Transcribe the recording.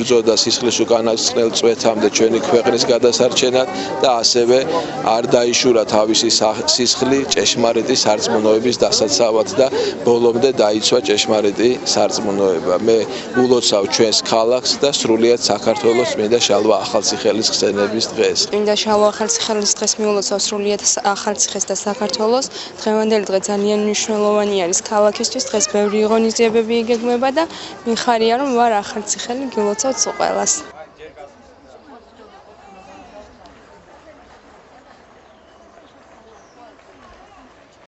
იბრძოდა სისხლის უკანასკნელ წვეთამდე ჩვენი ქვეყნის გადასარჩენად და ასევე არ დაიშურა თავისი სისხლი ჭეშმარიტი სარწმუნოების დასაცავად და ბოლომდე დაიცვა ჭეშმარიტი სარწმუნოება. მე ულოცავ ჩვენს ქალაქს და სრულიად საქართველოს წმინდა შალვა ახალციხელის ხსენების დღეს. წმინდა შალვა ახალციხელის დღეს მიულოცავ სრულიად ახალციხეს და საქართველოს. დღევანდელი დღე ძალიან მნიშვნელოვანი არის ქალაქისთვის. დღეს ბევრი ღონისძიებები იგეგმება და მიხარია რომ ვარ ახალციხელი გილოცავთ ყველას.